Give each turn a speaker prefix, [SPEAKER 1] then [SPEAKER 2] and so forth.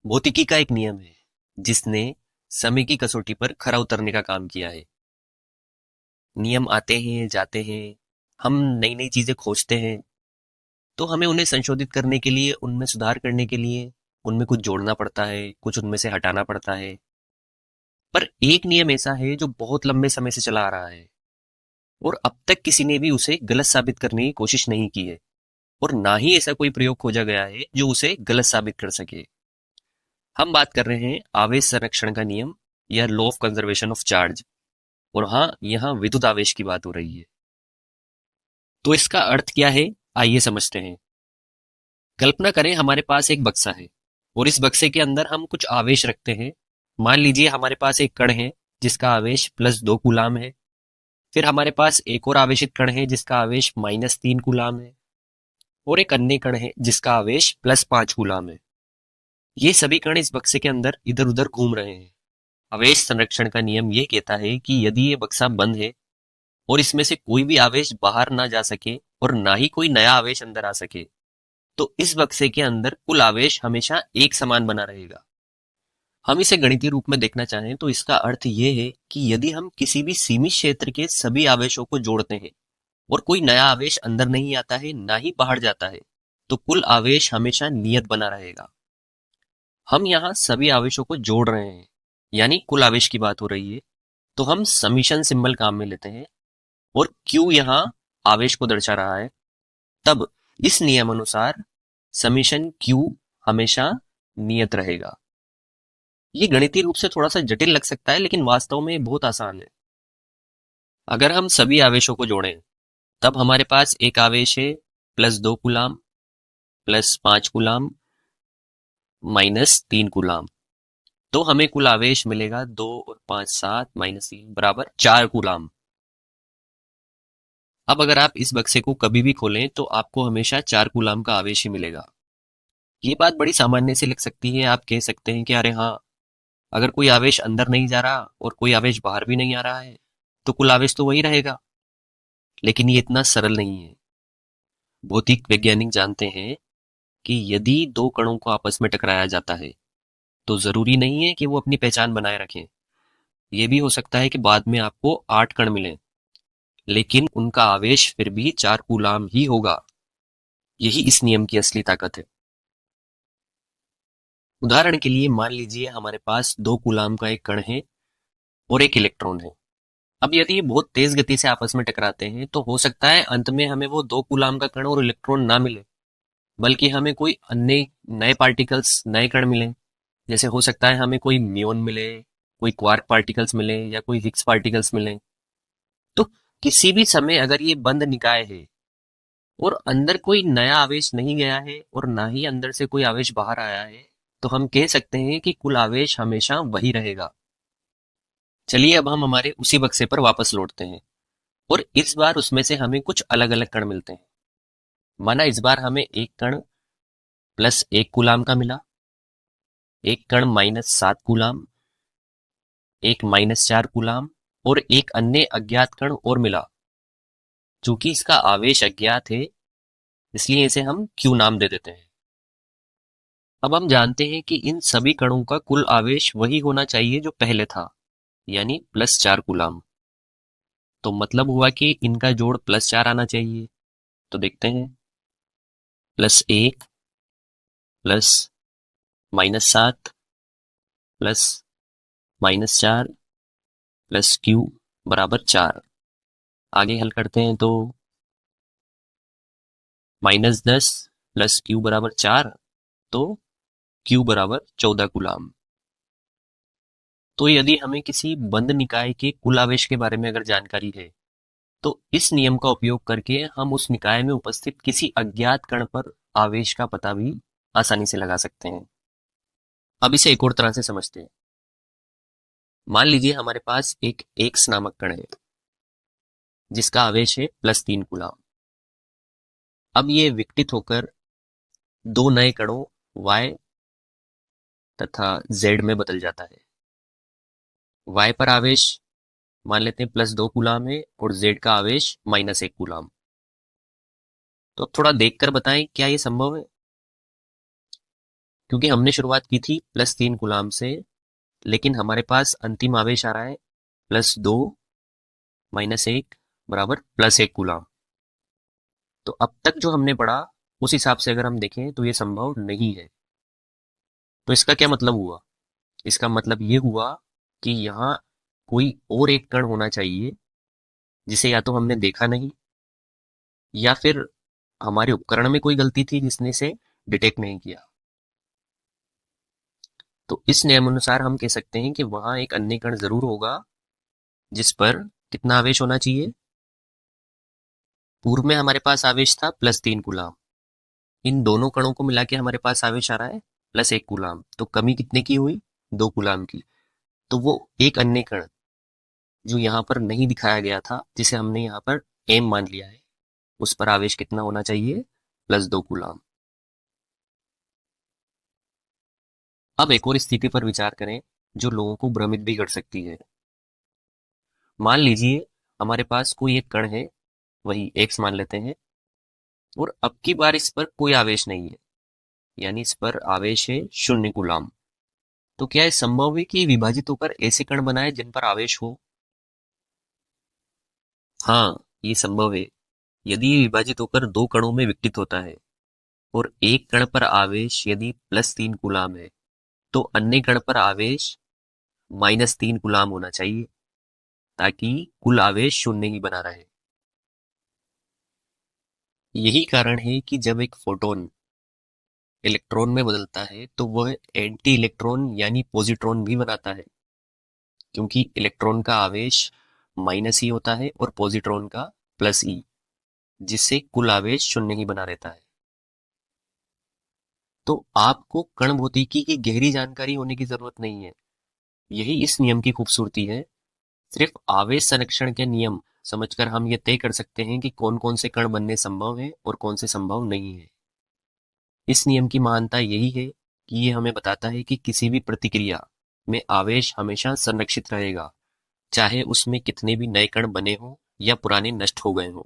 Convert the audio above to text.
[SPEAKER 1] भौतिकी का एक नियम है जिसने समय की कसौटी पर खरा उतरने का काम किया है। नियम आते हैं जाते हैं, हम नई नई चीजें खोजते हैं, तो हमें उन्हें संशोधित करने के लिए, उनमें सुधार करने के लिए उनमें कुछ जोड़ना पड़ता है, कुछ उनमें से हटाना पड़ता है। पर एक नियम ऐसा है जो बहुत लंबे समय से चला आ रहा है और अब तक किसी ने भी उसे गलत साबित करने की कोशिश नहीं की है, और ना ही ऐसा कोई प्रयोग खोजा गया है जो उसे गलत साबित कर सके। हम बात कर रहे हैं आवेश संरक्षण का नियम या law of conservation of charge. और हाँ, यहाँ विद्युत आवेश की बात हो रही है। तो इसका अर्थ क्या है, आइए समझते हैं। कल्पना करें हमारे पास एक बक्सा है और इस बक्से के अंदर हम कुछ आवेश रखते हैं। मान लीजिए हमारे पास एक कण है जिसका आवेश +2 कूलाम है। फिर हमारे पास एक और आवेशित कण है जिसका आवेश -3 कूलाम है, और एक अन्य कण है जिसका आवेश +5 कूलाम है। ये सभी कण इस बक्से के अंदर इधर उधर घूम रहे हैं। आवेश संरक्षण का नियम ये कहता है कि यदि ये बक्सा बंद है और इसमें से कोई भी आवेश बाहर ना जा सके और ना ही कोई नया आवेश अंदर आ सके, तो इस बक्से के अंदर कुल आवेश हमेशा एक समान बना रहेगा। हम इसे गणितीय रूप में देखना चाहें तो इसका अर्थ ये है कि यदि हम किसी भी सीमित क्षेत्र के सभी आवेशों को जोड़ते हैं और कोई नया आवेश अंदर नहीं आता है ना ही बाहर जाता है, तो कुल आवेश हमेशा नियत बना रहेगा। हम यहाँ सभी आवेशों को जोड़ रहे हैं, यानी कुल आवेश की बात हो रही है, तो हम समीशन सिंबल काम में लेते हैं और Q यहाँ आवेश को दर्शा रहा है। तब इस नियम अनुसार समीशन Q हमेशा नियत रहेगा। ये गणितीय रूप से थोड़ा सा जटिल लग सकता है, लेकिन वास्तव में बहुत आसान है। अगर हम सभी आवेशों को जोड़ें, तब हमारे पास एक आवेश है +2 कूलाम, +5 कूलाम, -3 कूलाम। तो हमें कुल आवेश मिलेगा 2 और 5 7 -3 बराबर 4 कूलाम। अब अगर आप इस बक्से को कभी भी खोलें तो आपको हमेशा 4 कूलाम का आवेश ही मिलेगा। ये बात बड़ी सामान्य से लग सकती है। आप कह सकते हैं कि अरे हाँ, अगर कोई आवेश अंदर नहीं जा रहा और कोई आवेश बाहर भी नहीं आ रहा है, तो कुल आवेश तो वही रहेगा। लेकिन ये इतना सरल नहीं है। भौतिक वैज्ञानिक जानते हैं कि यदि दो कणों को आपस में टकराया जाता है, तो जरूरी नहीं है कि वो अपनी पहचान बनाए रखें। ये भी हो सकता है कि बाद में आपको 8 कण मिलें, लेकिन उनका आवेश फिर भी 4 कूलाम ही होगा। यही इस नियम की असली ताकत है। उदाहरण के लिए मान लीजिए हमारे पास 2 कूलाम का एक कण है और एक इलेक्ट्रॉन है। अब यदि ये बहुत तेज गति से आपस में टकराते हैं, तो हो सकता है अंत में हमें वो 2 कूलाम का कण और इलेक्ट्रॉन ना मिले, बल्कि हमें कोई अन्य नए पार्टिकल्स, नए कण मिले। जैसे हो सकता है हमें कोई म्यून मिले, कोई क्वार्क पार्टिकल्स मिले या कोई हिग्स पार्टिकल्स मिले। तो किसी भी समय अगर ये बंद निकाय है और अंदर कोई नया आवेश नहीं गया है और ना ही अंदर से कोई आवेश बाहर आया है, तो हम कह सकते हैं कि कुल आवेश हमेशा वही रहेगा। चलिए अब हम हमारे उसी बक्से पर वापस लौटते हैं और इस बार उसमें से हमें कुछ अलग अलग कण मिलते हैं। माना इस बार हमें एक कण +1 कूलाम का मिला, एक कण -7 कूलाम, एक -4 कूलाम और एक अन्य अज्ञात कण और मिला। चूंकि इसका आवेश अज्ञात है, इसलिए इसे हम क्यू नाम दे देते हैं। अब हम जानते हैं कि इन सभी कणों का कुल आवेश वही होना चाहिए जो पहले था, यानी +4 कूलाम। तो मतलब हुआ कि इनका जोड़ +4 आना चाहिए। तो देखते हैं, +1 प्लस -7 प्लस -4 प्लस Q बराबर 4। आगे हल करते हैं तो -10 प्लस Q बराबर 4, तो Q बराबर 14 कूलाम। तो यदि हमें किसी बंद निकाय के कुल आवेश के बारे में अगर जानकारी है, तो इस नियम का उपयोग करके हम उस निकाय में उपस्थित किसी अज्ञात कण पर आवेश का पता भी आसानी से लगा सकते हैं। अब इसे एक और तरह से समझते हैं। मान लीजिए हमारे पास एक एक्स नामक कण है जिसका आवेश है +3 कूलाम। अब ये विकटित होकर दो नए कणों y तथा z में बदल जाता है। y पर आवेश मान लेते हैं +2 कूलाम है और z का आवेश -1 कूलाम। तो अब थोड़ा देखकर बताएं क्या ये संभव है, क्योंकि हमने शुरुआत की थी +3 कूलाम से, लेकिन हमारे पास अंतिम आवेश आ रहा है +2 -1 बराबर +1 कूलाम। तो अब तक जो हमने पढ़ा उस हिसाब से अगर हम देखें तो ये संभव नहीं है। तो इसका क्या मतलब हुआ? इसका मतलब ये हुआ कि यहाँ कोई और एक कण होना चाहिए जिसे या तो हमने देखा नहीं, या फिर हमारे उपकरण में कोई गलती थी जिसने इसे डिटेक्ट नहीं किया। तो इस नियमानुसार हम कह सकते हैं कि वहां एक अन्य कण जरूर होगा जिस पर कितना आवेश होना चाहिए। पूर्व में हमारे पास आवेश था +3 कूलाम, इन दोनों कणों को मिला के हमारे पास आवेश आ रहा है +1 कूलाम। तो कमी कितने की हुई? 2 कूलाम की। तो वो एक अन्य कण जो यहाँ पर नहीं दिखाया गया था, जिसे हमने यहाँ पर एम मान लिया है, उस पर आवेश कितना होना चाहिए? +2 कूलाम। अब एक और स्थिति पर विचार करें जो लोगों को भ्रमित भी कर सकती है। मान लीजिए हमारे पास कोई एक कण है, वही एक्स मान लेते हैं, और अब की बार इस पर कोई आवेश नहीं है, यानी इस पर आवेश है 0 कूलाम। तो क्या यह संभव है कि विभाजित होकर ऐसे कण बनाए जिन पर आवेश हो? हाँ, ये संभव है। यदि ये विभाजित होकर दो कणों में विघटित होता है और एक कण पर आवेश यदि +3 कूलाम है, तो अन्य कण पर आवेश -3 कूलाम होना चाहिए, ताकि कुल आवेश 0 ही बना रहे। यही कारण है कि जब एक फोटोन इलेक्ट्रॉन में बदलता है तो वह एंटी इलेक्ट्रॉन यानी पॉजिट्रॉन भी बनाता है, क्योंकि इलेक्ट्रॉन का आवेश -E होता है और पॉजिट्रॉन का +E, जिससे कुल आवेश 0 ही बना रहता है। तो आपको कण भौतिकी की गहरी जानकारी होने की जरूरत नहीं है, यही इस नियम की खूबसूरती है। सिर्फ आवेश संरक्षण के नियम समझकर हम ये तय कर सकते हैं कि कौन कौन से कण बनने संभव है और कौन से संभव नहीं है। इस नियम की महानता यही है कि ये हमें बताता है कि किसी भी प्रतिक्रिया में आवेश हमेशा संरक्षित रहेगा, चाहे उसमें कितने भी नए कण बने हों या पुराने नष्ट हो गए हों।